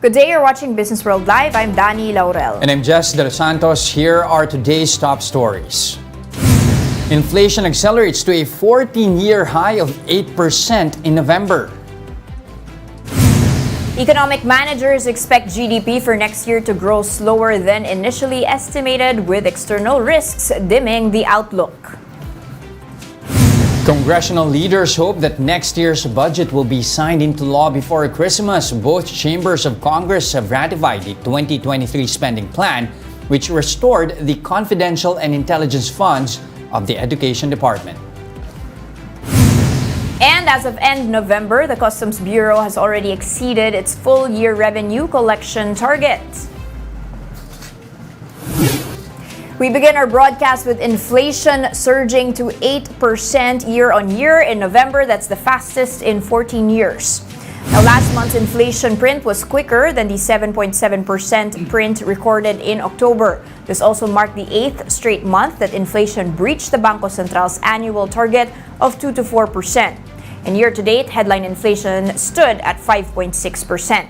Good day, you're watching Business World Live. I'm Danie, Laurel. And I'm Delos Santos. Here are today's top stories. Inflation accelerates to a 14-year high of 8% in November. Economic managers expect GDP for next year to grow slower than initially estimated, with external risks dimming the outlook. Congressional leaders hope that next year's budget will be signed into law before Christmas. Both chambers of Congress have ratified the 2023 spending plan, which restored the confidential and intelligence funds of the Education Department. And as of end November, the Customs Bureau has already exceeded its full-year revenue collection target. We begin our broadcast with inflation surging to 8% year-on-year in November. That's the fastest in 14 years. Now, last month's inflation print was quicker than the 7.7% print recorded in October. This also marked the 8th straight month that inflation breached the Bangko Sentral's annual target of 2 to 4%. And year-to-date, headline inflation stood at 5.6%.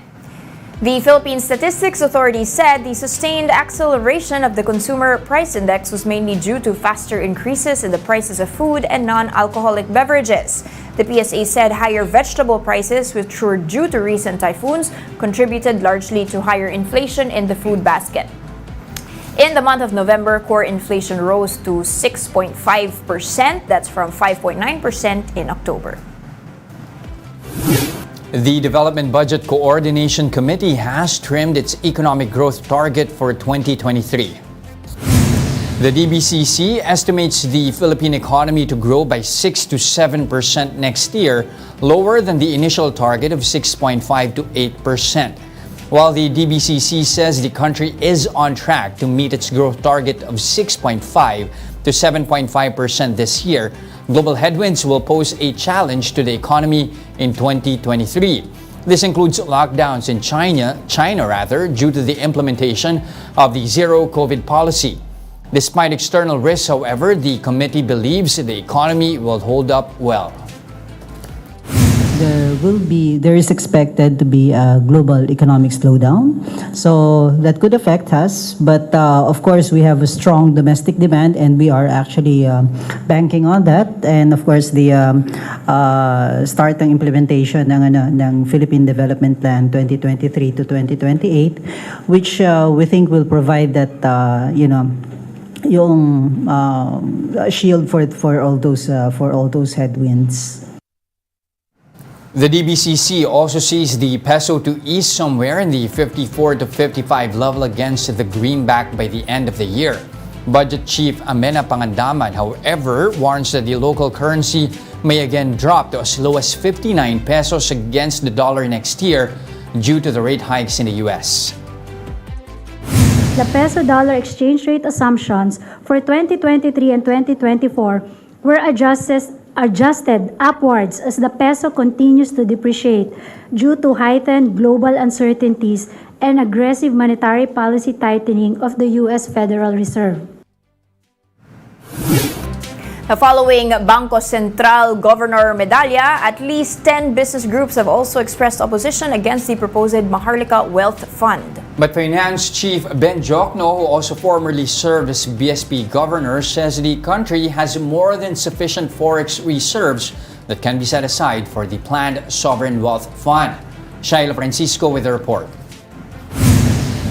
The Philippine Statistics Authority said the sustained acceleration of the Consumer Price Index was mainly due to faster increases in the prices of food and non-alcoholic beverages. The PSA said higher vegetable prices, which were due to recent typhoons, contributed largely to higher inflation in the food basket. In the month of November, core inflation rose to 6.5%. That's from 5.9% in October. The Development Budget Coordination Committee has trimmed its economic growth target for 2023. The DBCC estimates the Philippine economy to grow by 6 to 7% next year, lower than the initial target of 6.5 to 8%. While the DBCC says the country is on track to meet its growth target of 6.5 to 7.5% this year, global headwinds will pose a challenge to the economy in 2023. This includes lockdowns in China due to the implementation of the zero COVID policy. Despite external risks, however, the committee believes the economy will hold up well. There is expected to be a global economic slowdown, so that could affect us, but of course we have a strong domestic demand and we are actually banking on that, and of course the start ng implementation ng Philippine Development Plan 2023 to 2028, which we think will provide that yung shield for all those headwinds. The DBCC also sees the peso to ease somewhere in the 54 to 55 level against the greenback by the end of the year. Budget Chief Amena Pangandaman, however, warns that the local currency may again drop to as low as 59 pesos against the dollar next year due to the rate hikes in the U.S. The peso-dollar exchange rate assumptions for 2023 and 2024 were adjusted upwards as the peso continues to depreciate due to heightened global uncertainties and aggressive monetary policy tightening of the U.S. Federal Reserve. Now, following Bangko Sentral Governor Medalla, at least 10 business groups have also expressed opposition against the proposed Maharlika Wealth Fund. But Finance Chief Ben Jokno, who also formerly served as BSP governor, says the country has more than sufficient forex reserves that can be set aside for the planned Sovereign Wealth Fund. Shaila Francisco with the report.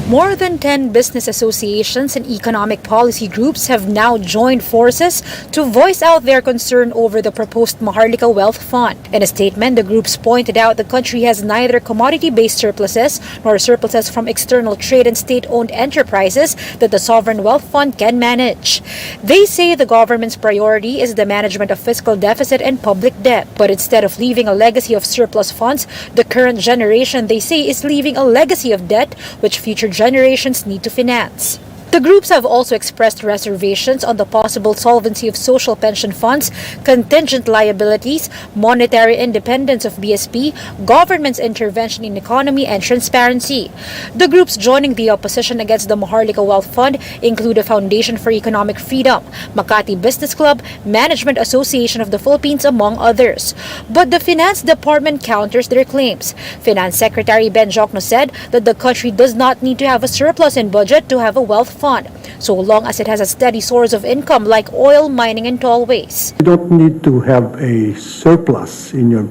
More than 10 business associations and economic policy groups have now joined forces to voice out their concern over the proposed Maharlika Wealth Fund. In a statement, the groups pointed out the country has neither commodity-based surpluses nor surpluses from external trade and state-owned enterprises that the Sovereign Wealth Fund can manage. They say the government's priority is the management of fiscal deficit and public debt. But instead of leaving a legacy of surplus funds, the current generation, they say, is leaving a legacy of debt which future generations need to finance. The groups have also expressed reservations on the possible solvency of social pension funds, contingent liabilities, monetary independence of BSP, government's intervention in economy, and transparency. The groups joining the opposition against the Maharlika Wealth Fund include the Foundation for Economic Freedom, Makati Business Club, Management Association of the Philippines, among others. But the Finance Department counters their claims. Finance Secretary Ben Jokno said that the country does not need to have a surplus in budget to have a wealth fund, so long as it has a steady source of income like oil, mining, and tollways. You don't need to have a surplus in your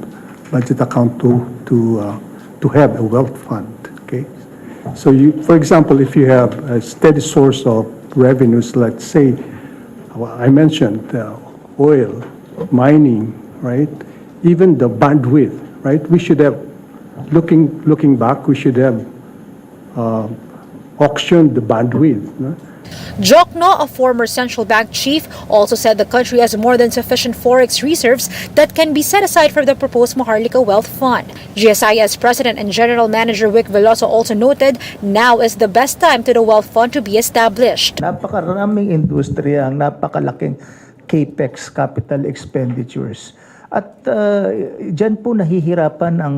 budget account to have a wealth fund. Okay, so for example, if you have a steady source of revenues, let's say, I mentioned oil, mining, right? Even the bandwidth, right? We should have, looking back, we should have auctioned the bandwidth. No? Jokno, a former central bank chief, also said the country has more than sufficient forex reserves that can be set aside for the proposed Maharlika Wealth Fund. GSIS President and General Manager Vic Abola also noted now is the best time to the wealth fund to be established. Napakaraming industriya, ang napakalaking capex, capital expenditures. At dyan po nahihirapan ang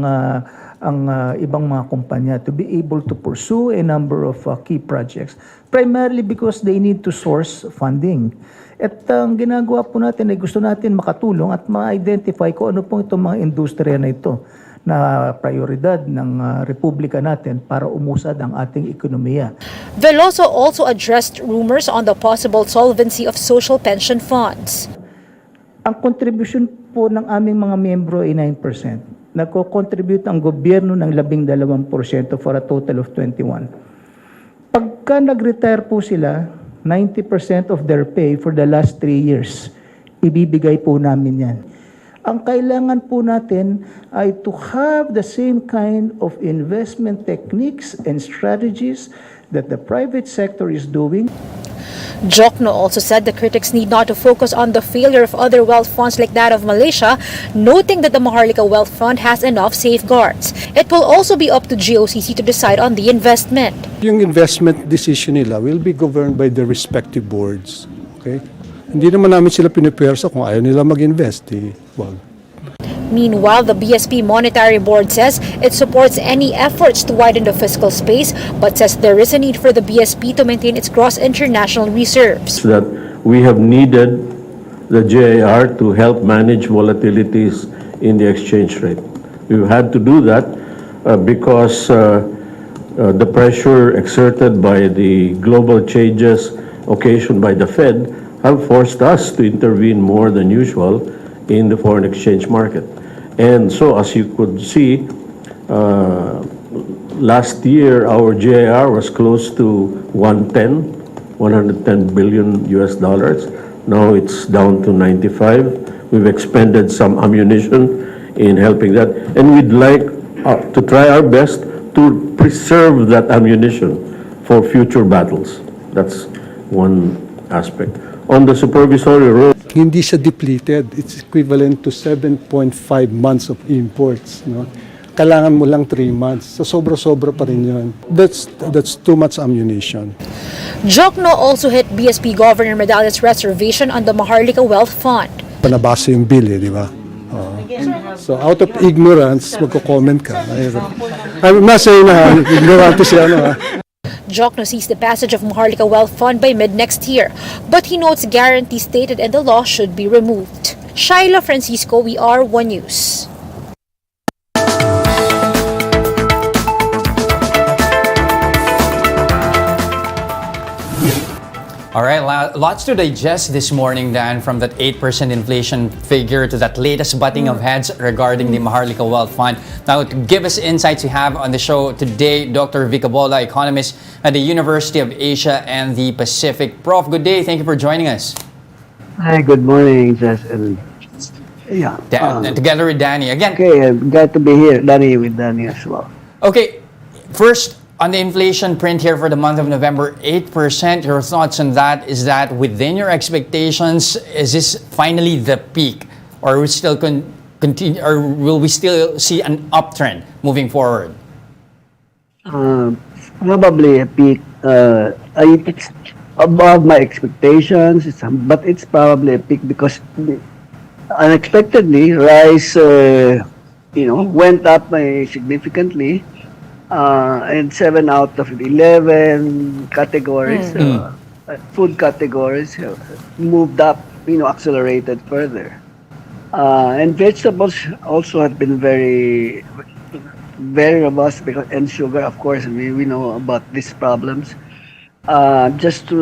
ibang mga kumpanya to be able to pursue a number of key projects, primarily because they need to source funding. At ang ginagawa po natin ay gusto natin makatulong at ma-identify kung ano po itong mga industriya na ito na prioridad ng republika natin para umusad ang ating ekonomiya. Veloso also addressed rumors on the possible solvency of social pension funds. Ang contribution po ng aming mga miyembro ay 9%. Nagko-contribute ang gobyerno ng 12% for a total of 21%. Pagka nag-retire po sila, 90% of their pay for the last 3 years, ibibigay po namin yan. Ang kailangan po natin ay to have the same kind of investment techniques and strategies that the private sector is doing. Jokno also said the critics need not to focus on the failure of other wealth funds like that of Malaysia, noting that the Maharlika Wealth Fund has enough safeguards. It will also be up to GOCC to decide on the investment. Yung investment decision nila will be governed by the respective boards. Okay? Hindi naman namin sila pinipersa kung ayaw nila mag-invest. Wag. Meanwhile, the BSP Monetary Board says it supports any efforts to widen the fiscal space, but says there is a need for the BSP to maintain its gross international reserves. That we have needed the JIR to help manage volatilities in the exchange rate. We've had to do that because the pressure exerted by the global changes occasioned by the Fed have forced us to intervene more than usual in the foreign exchange market. And so, as you could see, last year our JIR was close to 110 billion US dollars. Now it's down to 95. We've expended some ammunition in helping that, and we'd like to try our best to preserve that ammunition for future battles. That's one aspect. On the supervisory role, Hindi siya depleted. It's equivalent to 7.5 months of imports. No? Kailangan mo lang 3 months. So sobra-sobra pa rin yun. That's too much ammunition. Jokno also hit BSP Governor Medallia's reservation on the Maharlika Wealth Fund. Panabasa yung bill, di ba? So out of ignorance, magko-comment ka. I'm not saying na ignorante siya, no? Jokno sees the passage of Maharlika Wealth Fund by mid-next year, but he notes guarantees stated in the law should be removed. Shaila Francisco, we are One News. All right, lots to digest this morning, Dan, from that 8% inflation figure to that latest butting of heads regarding the Maharlika Wealth Fund. Now, to give us insights, we have on the show today Dr. Vic Abola, economist at the University of Asia and the Pacific. Prof, good day. Thank you for joining us. Hi, good morning, Jess. Yeah. Together with Danie. Again. Okay, I'm glad to be here. with Danie as well. Okay, first, on the inflation print here for the month of November, 8%. Your thoughts on that? Is that within your expectations? Is this finally the peak, or will we still continue, or will we still see an uptrend moving forward? Probably a peak it's above my expectations. But it's probably a peak because unexpectedly rice, went up significantly. And 7 out of 11 categories, food categories, moved up, accelerated further. And vegetables also have been very, very robust because, and sugar, of course, we know about these problems. Just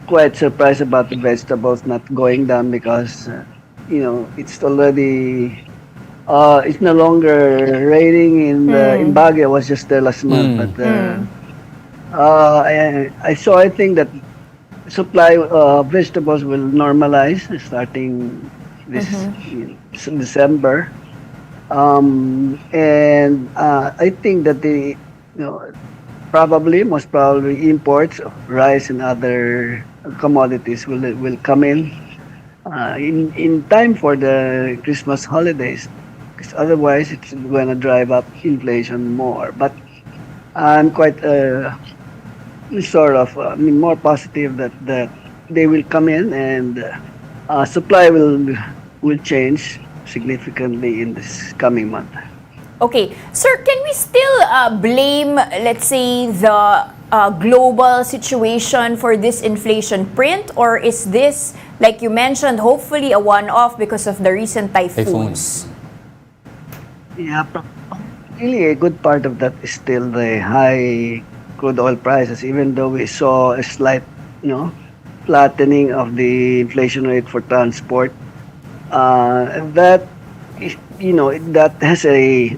quite surprised about the vegetables not going down because, it's already, it's no longer raining in Baguio. I was just there last month, but I think that supply of vegetables will normalize starting this December. And I think that most probably imports of rice and other commodities will come in time for the Christmas holidays. Because otherwise, it's going to drive up inflation more. But I'm quite more positive that they will come in and supply will change significantly in this coming month. Okay, sir, can we still blame, let's say, the global situation for this inflation print, or is this, like you mentioned, hopefully a one-off because of the recent typhoons? Yeah, really a good part of that is still the high crude oil prices, even though we saw a slight, flattening of the inflation rate for transport. That that has a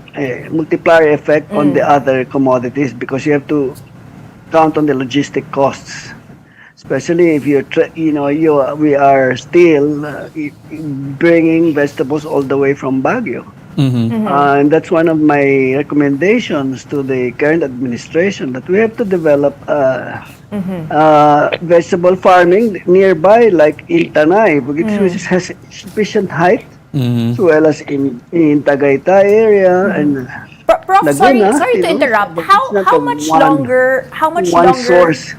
multiplier effect on the other commodities because you have to count on the logistic costs, especially if we are still bringing vegetables all the way from Baguio. And that's one of my recommendations to the current administration, that we have to develop vegetable farming nearby, like in Tanay, which has sufficient height, as well as in Tagaytay area and Prof, Laguna. sorry to interrupt. How much longer source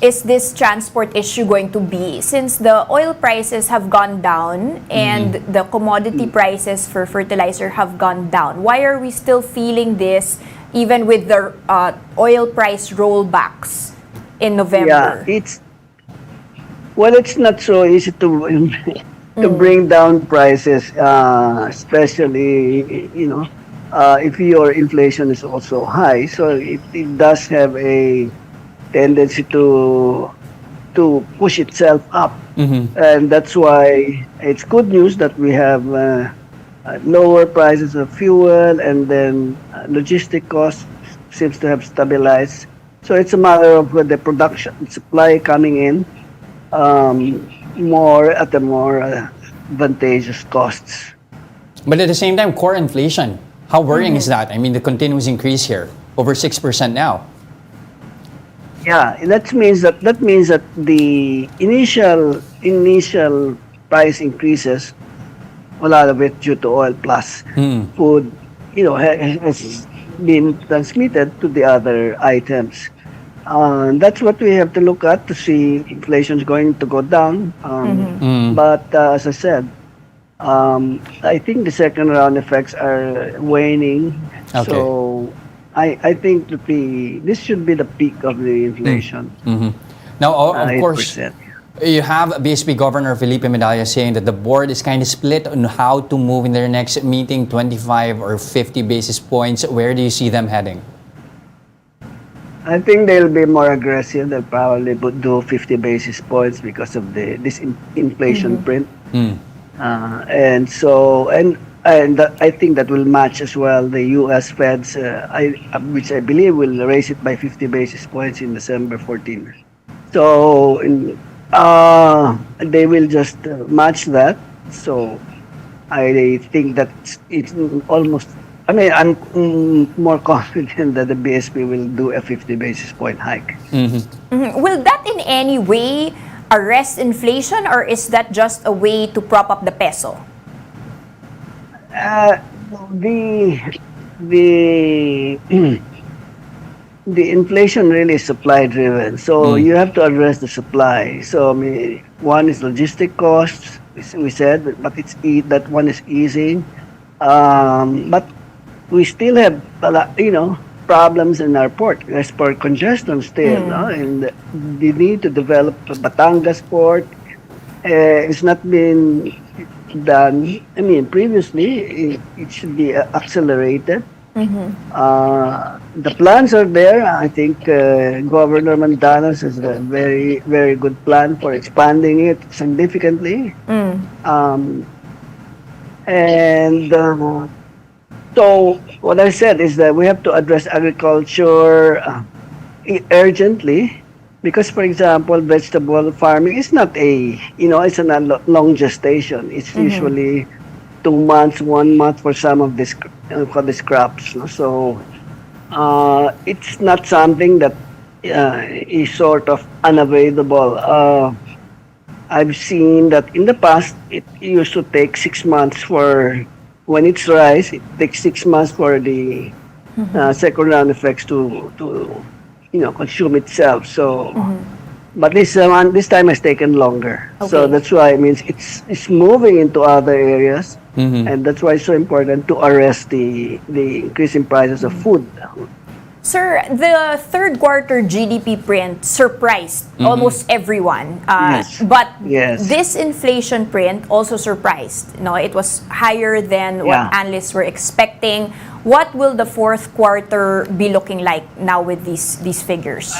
is this transport issue going to be, since the oil prices have gone down and the commodity prices for fertilizer have gone down? Why are we still feeling this even with the oil price rollbacks in November? Yeah, it's not so easy to bring down prices, especially if your inflation is also high. So it does have a tendency to push itself up, and that's why it's good news that we have lower prices of fuel, and then logistic costs seems to have stabilized. So it's a matter of the production supply coming in more advantageous costs. But at the same time, core inflation, how worrying is that? I mean, the continuous increase here, over 6% now. Yeah, that means that the initial price increases, a lot of it due to oil plus food, has been transmitted to the other items. That's what we have to look at to see if inflation is going to go down. But as I said, I think the second round effects are waning. Okay. So I think that this should be the peak of the inflation. Now, of course, 8%. you have BSP Governor Felipe Medalla saying that the board is kind of split on how to move in their next meeting, 25 or 50 basis points. Where do you see them heading? I think they'll be more aggressive. They'll probably do 50 basis points because of this inflation print. And I think that will match as well the U.S. Fed's, which I believe will raise it by 50 basis points in December 14. So they will just match that. So I think that it's almost, I'm more confident that the BSP will do a 50 basis point hike. Will that in any way arrest inflation, or is that just a way to prop up the peso? the inflation really is supply driven. So you have to address the supply. So I mean, one is logistic costs. We said, but that one is easing. But we still have a lot, problems in our port. There's port congestion still, no? And the need to develop Batangas port it's not been done. I mean, previously it should be accelerated. The plans are there. I think Governor Mandanos has a very, very good plan for expanding it significantly. So what I said is that we have to address agriculture urgently because, for example, vegetable farming is not it's a long gestation. It's usually 2 months, 1 month for some of these crops. No? So it's not something that is sort of unavailable. I've seen that in the past, it used to take 6 months for, when it's rice, it takes 6 months for the second round effects to consume itself. So, but this time has taken longer. Okay. So that's why it means it's moving into other areas, and that's why it's so important to arrest the increasing prices of food. Sir, the third quarter GDP print surprised almost everyone. But this inflation print also surprised. It was higher than what analysts were expecting. What will the fourth quarter be looking like now with these figures?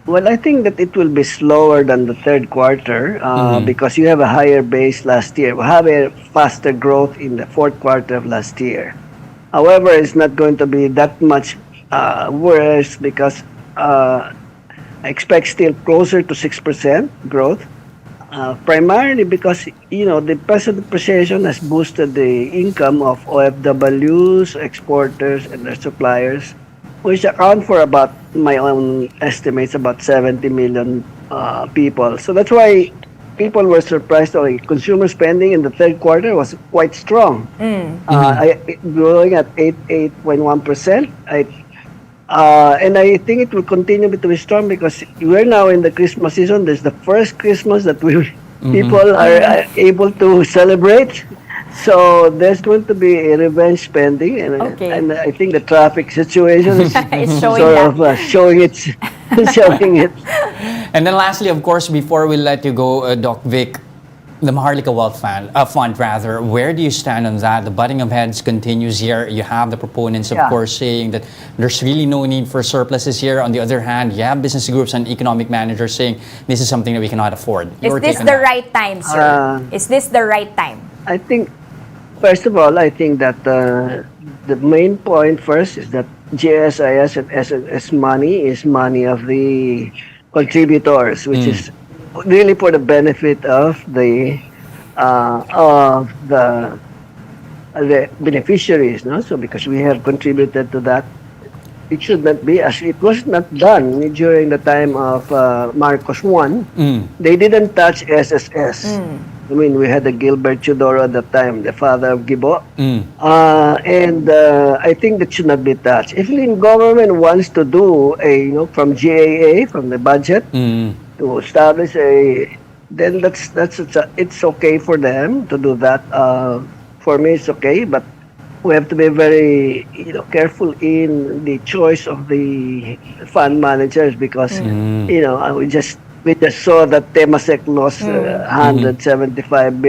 Well, I think that it will be slower than the third quarter because you have a higher base last year. We have a faster growth in the fourth quarter of last year. However, it's not going to be that much worse because I expect still closer to 6% growth, primarily because the peso depreciation has boosted the income of OFWs, exporters, and their suppliers, which account for about, my own estimates, about 70 million people. So that's why people were surprised. Consumer spending in the third quarter was quite strong, growing at 8.1%. And I think it will continue to be strong because we're now in the Christmas season. There's the first Christmas that people are able to celebrate. So there's going to be a revenge spending, and I think the traffic situation is showing it. And then lastly, of course, before we let you go, Doc Vic, the Maharlika Wealth Fund, where do you stand on that? The butting of heads continues here. You have the proponents, of course, saying that there's really no need for surpluses here. On the other hand, you have business groups and economic managers saying this is something that we cannot afford. Is this the right time, sir? Is this the right time? I think, first of all, I think that the main point first is that GSIS and SSS money is money of the contributors, which is really for the benefit of the beneficiaries, no? So because we have contributed to that, it should not be, as it was not done during the time of Marcos I. They didn't touch SSS. I mean, we had the Gilbert Teodoro at the time, the father of Gibo. And I think that should not be touched. If the government wants to do from GAA, from the budget, to establish then it's okay for them to do that. For me, it's okay, but we have to be very careful in the choice of the fund managers because we just saw that Temasek lost $175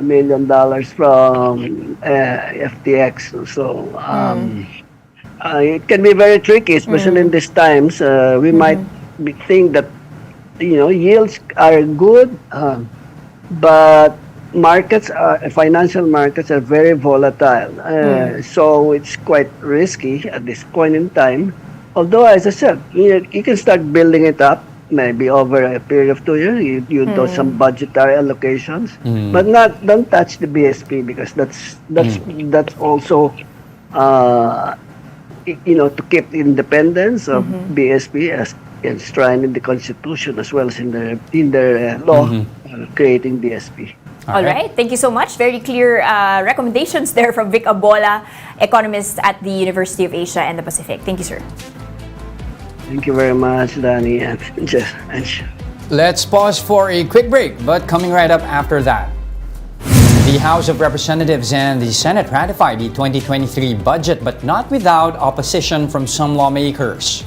million from FTX. So it can be very tricky, especially in these times. We might think that yields are good, but financial markets are very volatile. So it's quite risky at this point in time. Although, as I said, you can start building it up, maybe over a period of 2 years. You do some budgetary allocations, but don't touch the BSP because that's also to keep the independence of BSP as enshrined in the Constitution as well as in their law creating BSP. All right. Thank you so much. Very clear recommendations there from Vic Abola, economist at the University of Asia and the Pacific. Thank you, sir. Thank you very much, Danie and Jeff. Let's pause for a quick break, but coming right up after that. The House of Representatives and the Senate ratified the 2023 budget, but not without opposition from some lawmakers.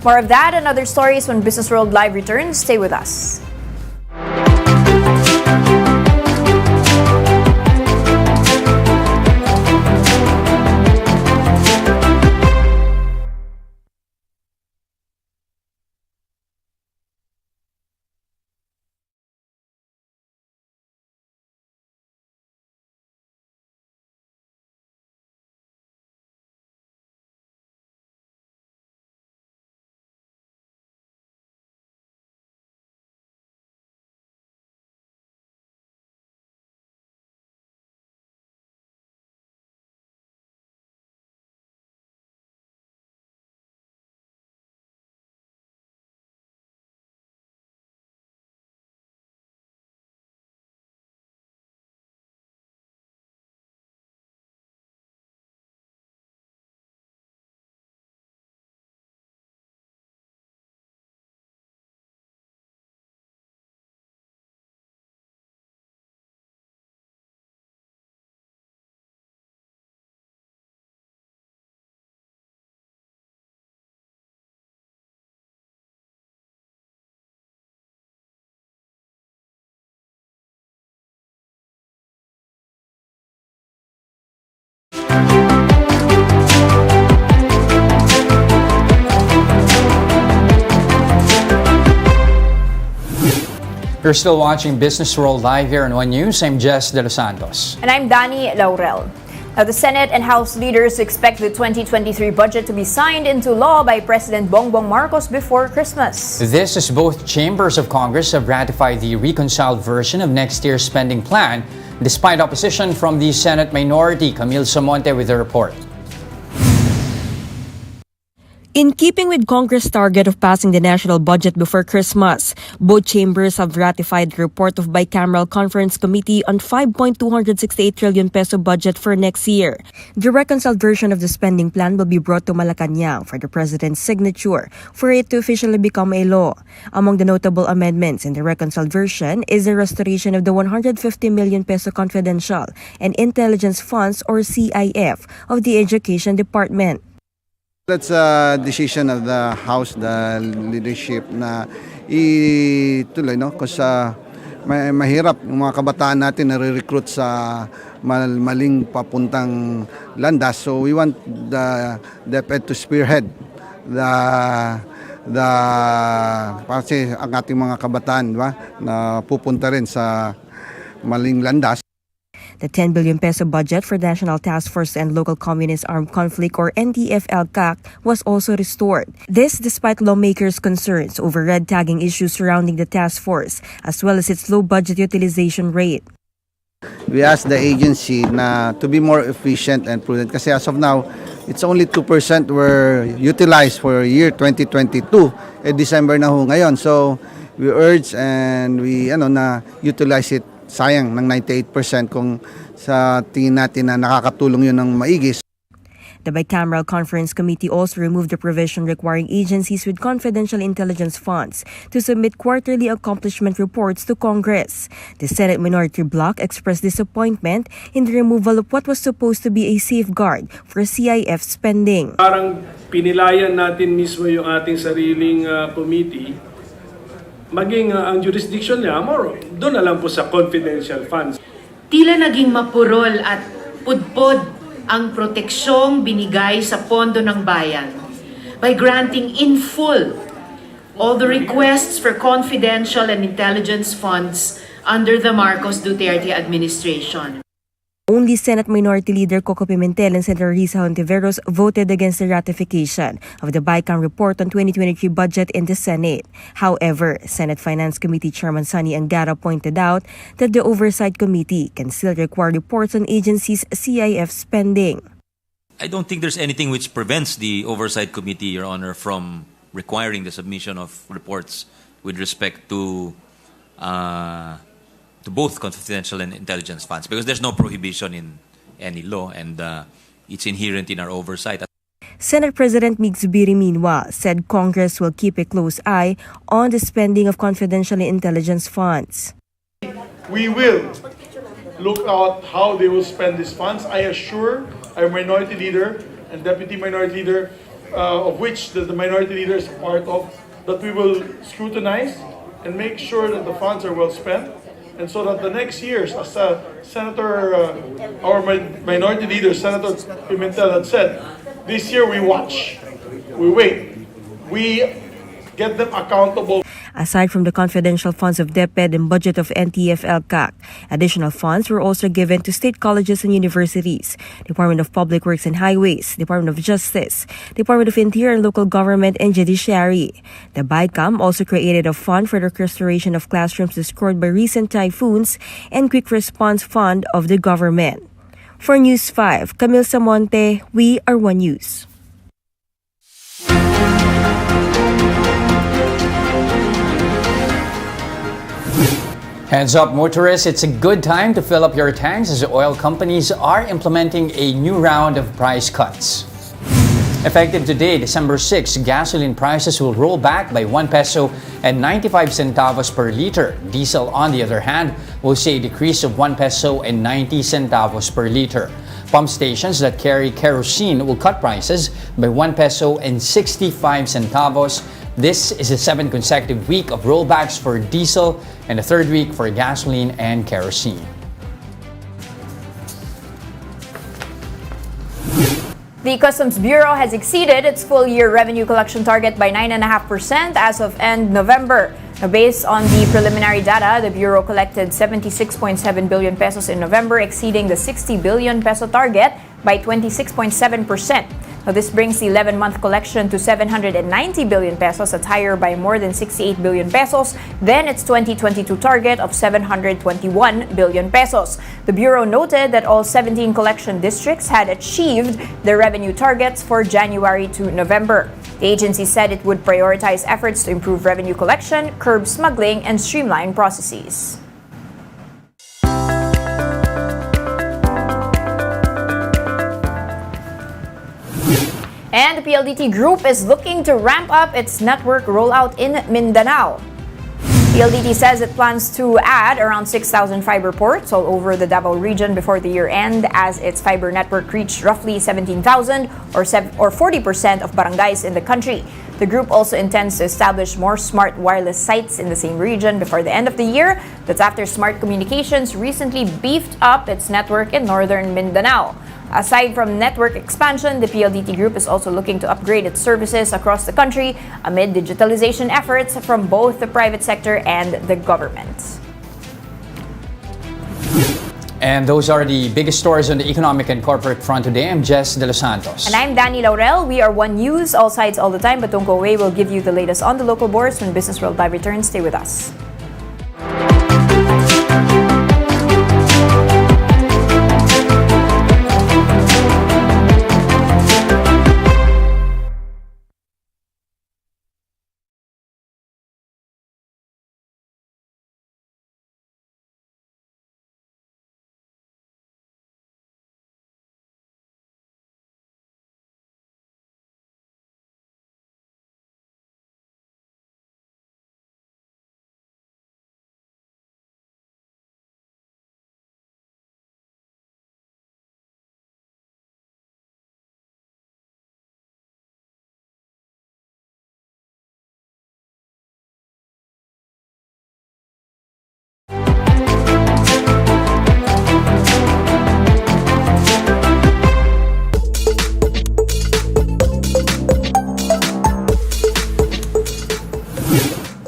More of that and other stories when Businessworld Live returns. Stay with us. You're still watching Businessworld Live here on One News. I'm Jess De Los Santos. And I'm Danie, Laurel. Now, the Senate and House leaders expect the 2023 budget to be signed into law by President Bongbong Marcos before Christmas. This is both chambers of Congress have ratified the reconciled version of next year's spending plan, despite opposition from the Senate minority. Camille Samonte with the report. In keeping with Congress' target of passing the national budget before Christmas, both chambers have ratified the report of Bicameral Conference Committee on 5.268 trillion peso budget for next year. The reconciled version of the spending plan will be brought to Malacanang for the President's signature for it to officially become a law. Among the notable amendments in the reconciled version is the restoration of the 150 million peso confidential and intelligence funds or CIF of the Education Department. That's a decision of the House, the leadership na ituloy, no? Kasi mahirap yung mga kabataan natin na re-recruit sa maling papuntang landas. So we want the DepEd to spearhead kasi ang ating mga kabataan, di ba, na pupunta rin sa maling landas. The 10 billion peso budget for National Task Force and Local Communist Armed Conflict or NTF-LCAC was also restored. This despite lawmakers' concerns over red tagging issues surrounding the task force, as well as its low budget utilization rate. We asked the agency to be more efficient and prudent kasi as of now, it's only 2% were utilized for year 2022. December na ho ngayon. So we urge and we na utilize it. Sayang ng 98% kung sa tingin natin na nakakatulong yun ng maigi. The Bicameral Conference Committee also removed the provision requiring agencies with confidential intelligence funds to submit quarterly accomplishment reports to Congress. The Senate Minority Bloc expressed disappointment in the removal of what was supposed to be a safeguard for CIF spending. Parang pinilayan natin mismo yung ating sariling committee, maging ang jurisdiction niya, doon na lang po sa confidential funds. Tila naging mapurol at pudpod ang proteksyong binigay sa pondo ng bayan by granting in full all the requests for confidential and intelligence funds under the Marcos Duterte administration. Only Senate Minority Leader Coco Pimentel and Senator Risa Hontiveros voted against the ratification of the BICAM report on 2023 budget in the Senate. However, Senate Finance Committee Chairman Sonny Angara pointed out that the Oversight Committee can still require reports on agencies' CIF spending. I don't think there's anything which prevents the Oversight Committee, Your Honor, from requiring the submission of reports with respect to both confidential and intelligence funds, because there's no prohibition in any law, and it's inherent in our oversight. Senate President Mig Zubiri, meanwhile, said Congress will keep a close eye on the spending of confidential intelligence funds. We will look at how they will spend these funds. I assure our minority leader and deputy minority leader, of which the minority leader is part of, that we will scrutinize and make sure that the funds are well spent, and so that the next years, as our minority leader, Senator Pimentel, had said, this year we watch, we wait, we get them accountable. Aside from the confidential funds of DepEd and budget of NTF-LCAC, additional funds were also given to state colleges and universities, Department of Public Works and Highways, Department of Justice, Department of Interior and Local Government, and Judiciary. The BICAM also created a fund for the restoration of classrooms destroyed by recent typhoons and quick response fund of the government. For News 5, Camille Samonte, We Are One News. Heads up, motorists, it's a good time to fill up your tanks as oil companies are implementing a new round of price cuts. Effective today, December 6, gasoline prices will roll back by 1 peso and 95 centavos per liter. Diesel, on the other hand, will see a decrease of 1 peso and 90 centavos per liter. Pump stations that carry kerosene will cut prices by 1 peso and 65 centavos. This is the 7th consecutive week of rollbacks for diesel and the 3rd week for gasoline and kerosene. The Customs Bureau has exceeded its full-year revenue collection target by 9.5% as of end November. Now, based on the preliminary data, the Bureau collected 76.7 billion pesos in November, exceeding the 60 billion peso target by 26.7%. Now, this brings the 11-month collection to 790 billion pesos, that's higher by more than 68 billion pesos than its 2022 target of 721 billion pesos. The Bureau noted that all 17 collection districts had achieved their revenue targets for January to November. The agency said it would prioritize efforts to improve revenue collection, curb smuggling, and streamline processes. And the PLDT Group is looking to ramp up its network rollout in Mindanao. PLDT says it plans to add around 6,000 fiber ports all over the Davao region before the year end, as its fiber network reached roughly 17,000 or 40% of barangays in the country. The group also intends to establish more smart wireless sites in the same region before the end of the year. That's after Smart Communications recently beefed up its network in northern Mindanao. Aside from network expansion, the PLDT Group is also looking to upgrade its services across the country amid digitalization efforts from both the private sector and the government. And those are the biggest stories on the economic and corporate front today. I'm Jess De Los Santos. And I'm Danie, Laurel. We are One News, all sides, all the time. But don't go away. We'll give you the latest on the local boards when Businessworld Live returns. Stay with us.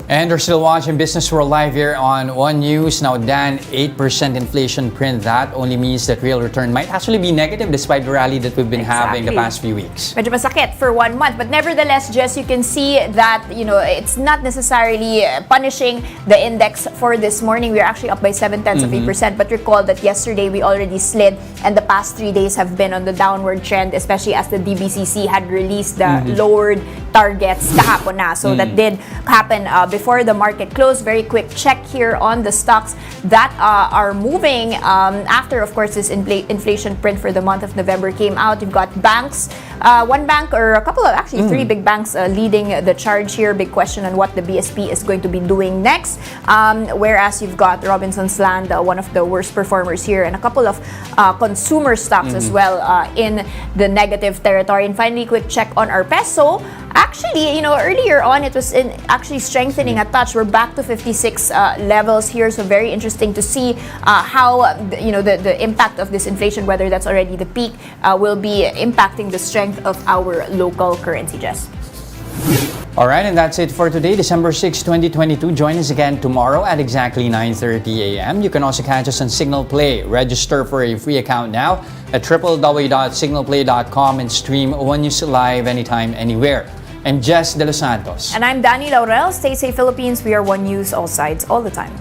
And you're still watching Businessworld Live here on One News. Now, Dan, 8% inflation print, that only means that real return might actually be negative despite the rally that we've been having the past few weeks. Medyo masakit for 1 month, but nevertheless, Jess, you can see that, it's not necessarily punishing the index for this morning. We're actually up by 0.7%, but recall that yesterday we already slid and the past 3 days have been on the downward trend, especially as the DBCC had released the lowered targets kahapon na. So that did happen before the market closed. Very quick check here on the stocks that are moving after, of course, this inflation print for the month of November came out. You've got banks, one bank or a couple of, actually three big banks leading the charge here. Big question on what the BSP is going to be doing next. Whereas you've got Robinson's Land, one of the worst performers here, and a couple of consumer stocks as well in the negative territory. And finally, quick check on our peso. Actually, earlier on it was actually strengthening a touch. We're back to 56 levels here, so very interesting to see how the impact of this inflation, whether that's already the peak, will be impacting the strength of our local currency, Jess. All right, and that's it for today, December 6, 2022. Join us again tomorrow at exactly 9:30 a.m. You can also catch us on Signal Play. Register for a free account now at www.signalplay.com and stream One News live anytime, anywhere. I'm Jess Delos Santos. And I'm Danie, Laurel. Stay safe, Philippines. We are One News, all sides, all the time.